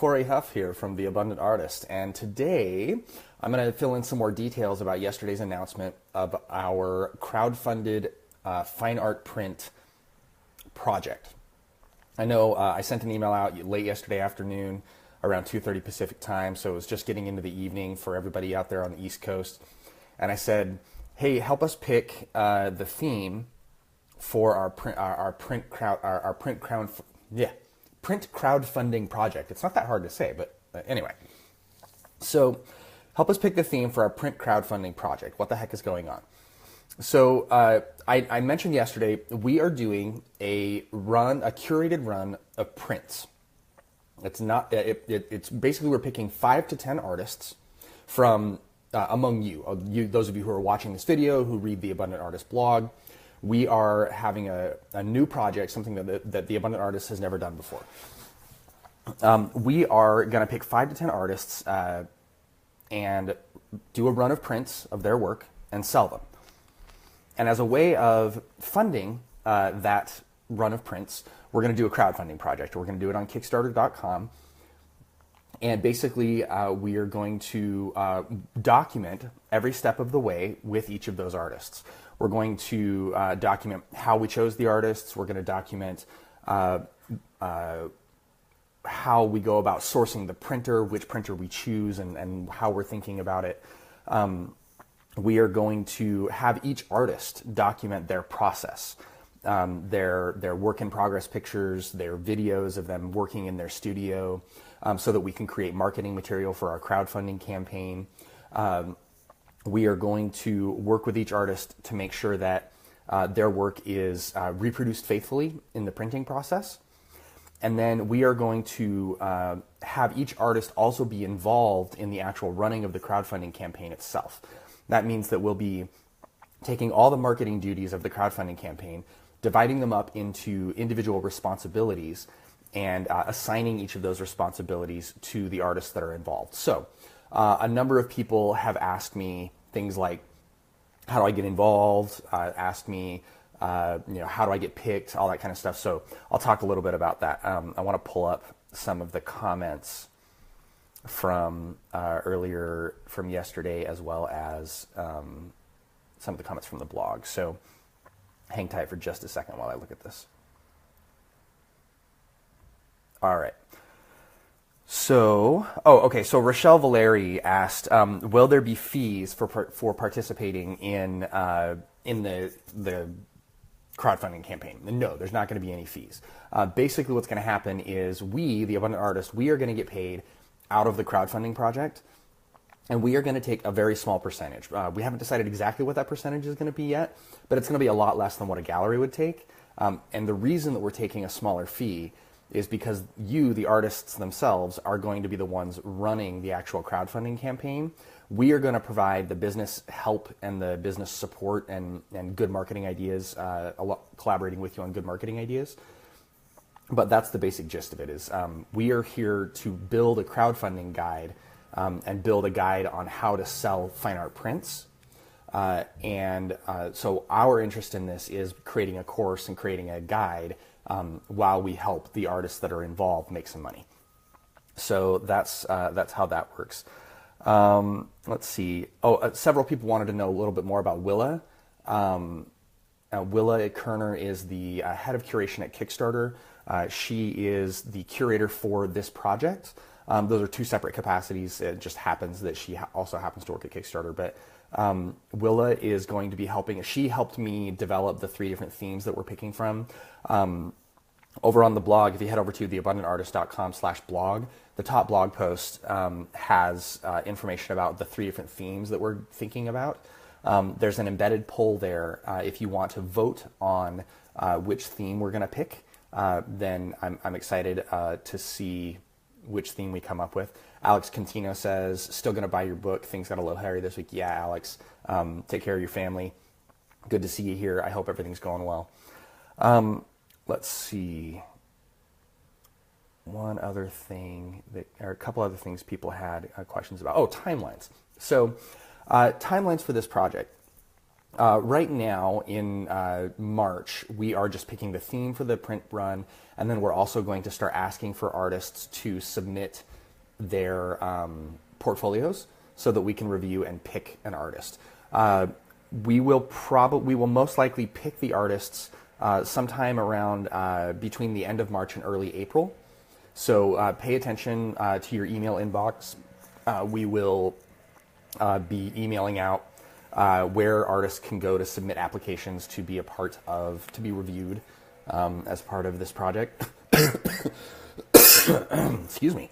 Corey Huff here from The Abundant Artist, and today I'm going to fill in some more details about yesterday's announcement of our crowdfunded fine art print project. I know I sent an email out late yesterday afternoon around 2:30 Pacific time, so it was just getting into the evening for everybody out there on the East Coast, and I said, hey, help us pick the theme for our print crowdfunding project. It's not that hard to say, but anyway. So help us pick the theme for our print crowdfunding project. What the heck is going on? So I mentioned yesterday, we are doing a curated run of prints. It's not, it's basically we're picking 5 to 10 artists from among you, those of you who are watching this video, who read the Abundant Artist blog. We are having a new project, something that the Abundant Artist has never done before. We are going to pick 5 to 10 artists and do a run of prints of their work and sell them. And as a way of funding that run of prints, we're going to do a crowdfunding project. We're going to do it on Kickstarter.com. And basically, we are going to document every step of the way with each of those artists. We're going to document how we chose the artists. We're going to document how we go about sourcing the printer, which printer we choose, and how we're thinking about it. We are going to have each artist document their process, their work in progress pictures, their videos of them working in their studio, so that we can create marketing material for our crowdfunding campaign. We are going to work with each artist to make sure that their work is reproduced faithfully in the printing process. And then we are going to have each artist also be involved in the actual running of the crowdfunding campaign itself. That means that we'll be taking all the marketing duties of the crowdfunding campaign, dividing them up into individual responsibilities, and assigning each of those responsibilities to the artists that are involved. So a number of people have asked me things like, how do I get involved? Asked me, how do I get picked? All that kind of stuff. So I'll talk a little bit about that. I want to pull up some of the comments from earlier from yesterday, as well as some of the comments from the blog. So hang tight for just a second while I look at this. All right. So, So Rochelle Valeri asked, will there be fees for participating in the crowdfunding campaign? No, there's not going to be any fees. Basically, what's going to happen is we, the Abundant Artist, we are going to get paid out of the crowdfunding project, and we are going to take a very small percentage. We haven't decided exactly what that percentage is going to be yet, but it's going to be a lot less than what a gallery would take. And the reason that we're taking a smaller fee is because you, the artists themselves, are going to be the ones running the actual crowdfunding campaign. We are going to provide the business help and the business support and good marketing ideas, collaborating with you on good marketing ideas. But that's the basic gist of it is we are here to build a crowdfunding guide and build a guide on how to sell fine art prints. So our interest in this is creating a course and creating a guide while we help the artists that are involved make some money. So that's how that works. Let's see. Several people wanted to know a little bit more about Willa. Willa Kerner is the head of curation at Kickstarter. She is the curator for this project. Those are two separate capacities. It just happens that she also happens to work at Kickstarter, but Willa is going to be helping. She helped me develop the 3 different themes that we're picking from. Over on the blog, if you head over to theabundantartist.com/blog, the top blog post has information about the 3 different themes that we're thinking about. There's an embedded poll there. If you want to vote on which theme we're going to pick, then I'm excited to see which theme we come up with. Alex Contino says, still going to buy your book. Things got a little hairy this week. Yeah, Alex, take care of your family. Good to see you here. I hope everything's going well. Let's see. One other thing, or a couple other things people had questions about. Timelines. So timelines for this project. Right now in March, we are just picking the theme for the print run, and then we're also going to start asking for artists to submit their portfolios so that we can review and pick an artist. We will most likely pick the artists sometime around between the end of March and early April. So pay attention to your email inbox. We will be emailing out where artists can go to submit applications to be to be reviewed as part of this project. Excuse me.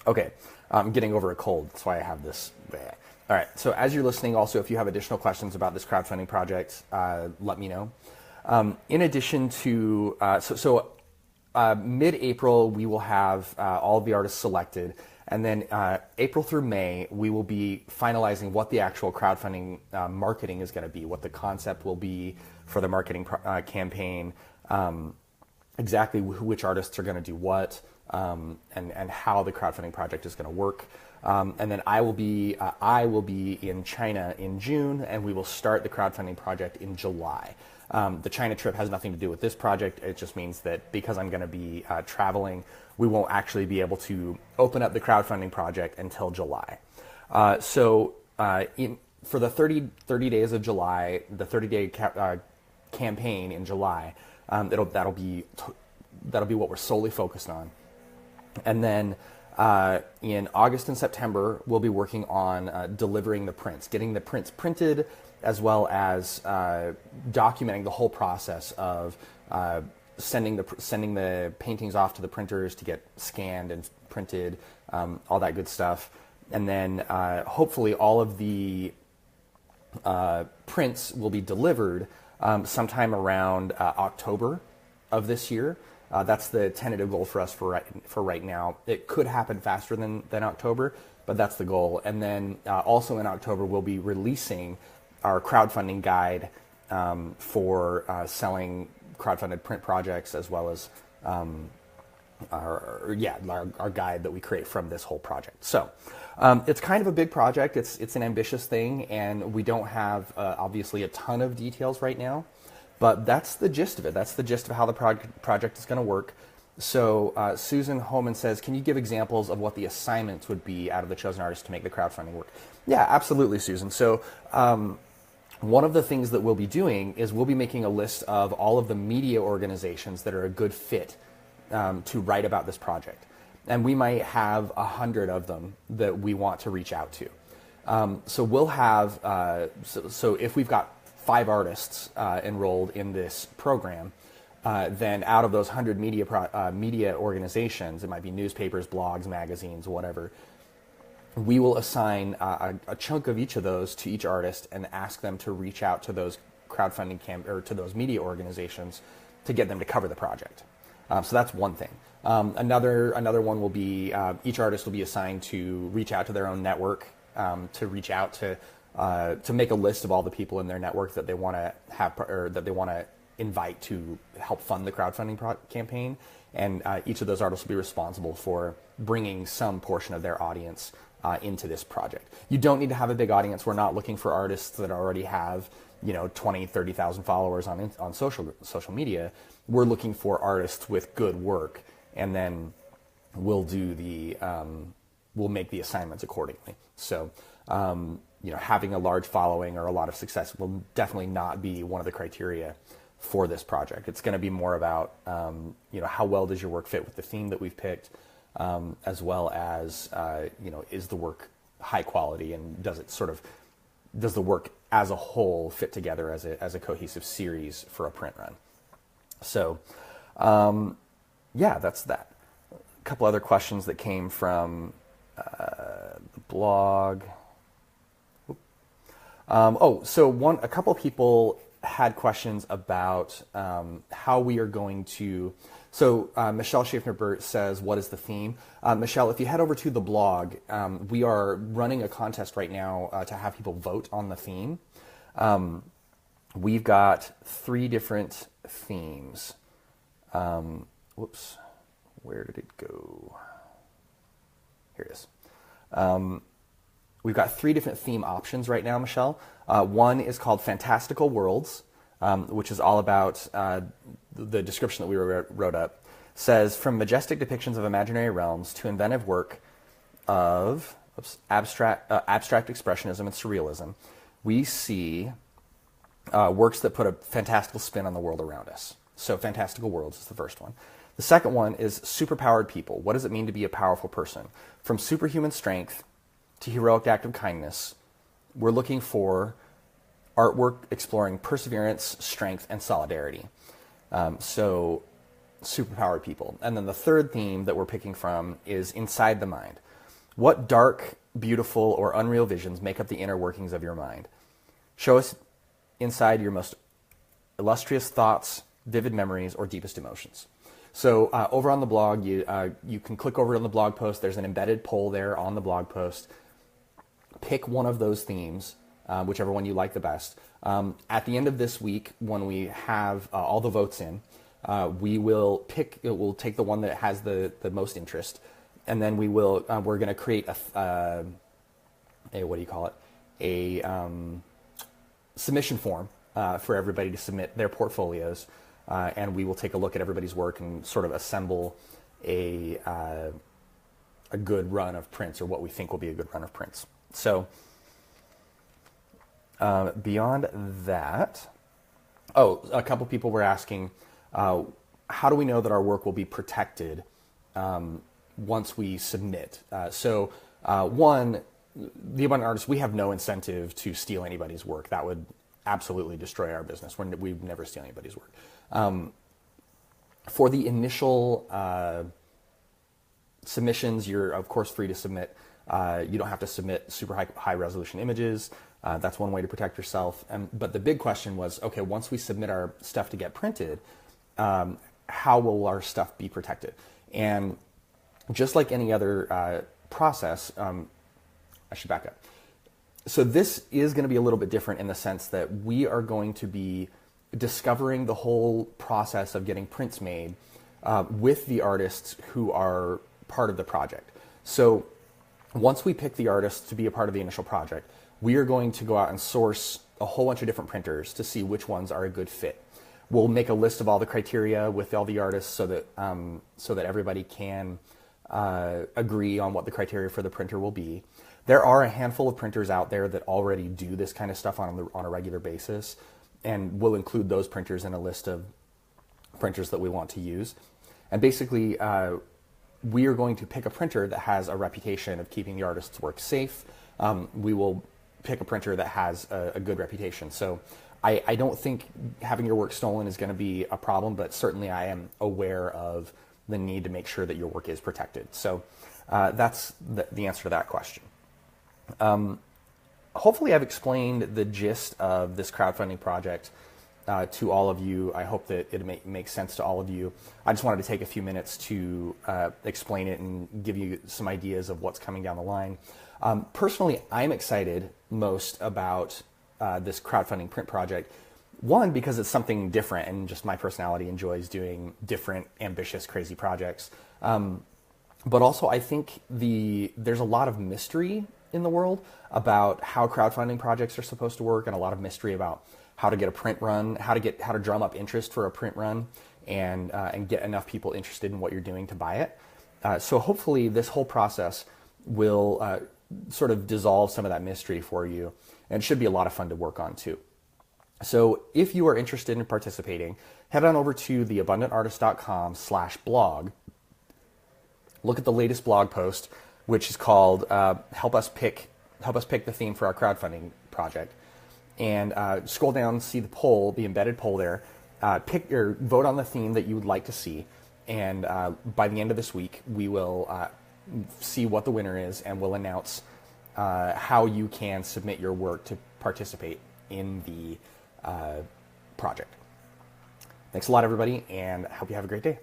Okay, I'm getting over a cold. That's why I have this. All right, so as you're listening, also, if you have additional questions about this crowdfunding project, let me know. In addition to, mid-April, we will have all of the artists selected. And then April through May, we will be finalizing what the actual crowdfunding marketing is going to be, what the concept will be for the marketing campaign, exactly which artists are going to do what, and how the crowdfunding project is going to work. And then I will be in China in June, and we will start the crowdfunding project in July. The China trip has nothing to do with this project. It just means that because I'm going to be traveling, we won't actually be able to open up the crowdfunding project until July. For the 30 days of July, the 30-day campaign in July, that'll be what we're solely focused on. And then in August and September, we'll be working on delivering the prints, getting the prints printed, as well as documenting the whole process of sending the paintings off to the printers to get scanned and printed, all that good stuff. And then hopefully all of the prints will be delivered sometime around October of this year. That's the tentative goal for us for right now. It could happen faster than October, but that's the goal. And then also in October, we'll be releasing our crowdfunding guide for selling crowdfunded print projects, as well as our guide that we create from this whole project. So it's kind of a big project. It's an ambitious thing, and we don't have obviously a ton of details right now. But that's the gist of it. That's the gist of how the project is going to work. So Susan Homan says, can you give examples of what the assignments would be out of the chosen artists to make the crowdfunding work? Yeah, absolutely, Susan. So one of the things that we'll be doing is we'll be making a list of all of the media organizations that are a good fit to write about this project. And we might have 100 of them that we want to reach out to. So we'll have, so if we've got 5 artists enrolled in this program, then out of those 100 media organizations, it might be newspapers, blogs, magazines, whatever, we will assign a chunk of each of those to each artist and ask them to reach out to those crowdfunding or to those media organizations to get them to cover the project. So that's one thing. Another one will be each artist will be assigned to reach out to their own network, to reach out to make a list of all the people in their network that they want to have, or that they want to invite to help fund the crowdfunding campaign. And each of those artists will be responsible for bringing some portion of their audience into this project. You don't need to have a big audience. We're not looking for artists that already have 20, 30,000 followers on social media. We're looking for artists with good work, and then we'll make the assignments accordingly. So having a large following or a lot of success will definitely not be one of the criteria for this project. It's going to be more about how well does your work fit with the theme that we've picked, as well as is the work high quality, and does the work as a whole fit together as a cohesive series for a print run. So that's that. A couple other questions that came from the blog. A couple people had questions about how we are going to. So Michelle Schaffner-Burt says, what is the theme? Michelle, if you head over to the blog, we are running a contest right now to have people vote on the theme. We've got 3 different themes. Where did it go? Here it is. we've got 3 different theme options right now, Michelle. One is called Fantastical Worlds, which is all about the description that we wrote up. Says, from majestic depictions of imaginary realms to inventive work of abstract expressionism and surrealism, we see works that put a fantastical spin on the world around us. So Fantastical Worlds is the first one. The second one is Superpowered People. What does it mean to be a powerful person? From superhuman strength to heroic act of kindness, we're looking for artwork exploring perseverance, strength, and solidarity. So superpowered people. And then the third theme that we're picking from is Inside the Mind. What dark, beautiful, or unreal visions make up the inner workings of your mind? Show us inside your most illustrious thoughts, vivid memories, or deepest emotions. So over on the blog, you can click over on the blog post. There's an embedded poll there on the blog post. Pick one of those themes, whichever one you like the best. At the end of this week, when we have all the votes in, we'll take the one that has the most interest, and then we're going to create a submission form for everybody to submit their portfolios, and we will take a look at everybody's work and sort of assemble a good run of prints, or what we think will be a good run of prints. So beyond that, a couple people were asking, how do we know that our work will be protected once we submit? One, the Abundant Artists, we have no incentive to steal anybody's work. That would absolutely destroy our business. We'd never steal anybody's work. For the initial submissions, you're of course free to submit. You don't have to submit super high resolution images. That's one way to protect yourself. But the big question was, okay, once we submit our stuff to get printed, how will our stuff be protected? And just like any other process, I should back up. So this is going to be a little bit different in the sense that we are going to be discovering the whole process of getting prints made with the artists who are part of the project. So once we pick the artists to be a part of the initial project, we are going to go out and source a whole bunch of different printers to see which ones are a good fit. We'll make a list of all the criteria with all the artists so that everybody can agree on what the criteria for the printer will be. There are a handful of printers out there that already do this kind of stuff on a regular basis, and we'll include those printers in a list of printers that we want to use. And basically, we are going to pick a printer that has a reputation of keeping the artist's work safe. We will pick a printer that has a good reputation. So I don't think having your work stolen is going to be a problem, but certainly I am aware of the need to make sure that your work is protected. So that's the answer to that question. Hopefully I've explained the gist of this crowdfunding project to all of you. I hope that it makes sense to all of you. I just wanted to take a few minutes to explain it and give you some ideas of what's coming down the line. Personally, I'm excited most about this crowdfunding print project. One, because it's something different, and just my personality enjoys doing different, ambitious, crazy projects. But also, I think there's a lot of mystery in the world about how crowdfunding projects are supposed to work, and a lot of mystery about how to get a print run, how to drum up interest for a print run, and get enough people interested in what you're doing to buy it. So hopefully, this whole process will sort of dissolve some of that mystery for you, and it should be a lot of fun to work on too. So if you are interested in participating, head on over to theabundantartist.com/blog. Look at the latest blog post, which is called "Help us pick the theme for our crowdfunding project," and scroll down, see the embedded poll there. Pick or vote on the theme that you would like to see, and by the end of this week, we will see what the winner is, and we'll announce how you can submit your work to participate in the project. Thanks a lot, everybody, and I hope you have a great day.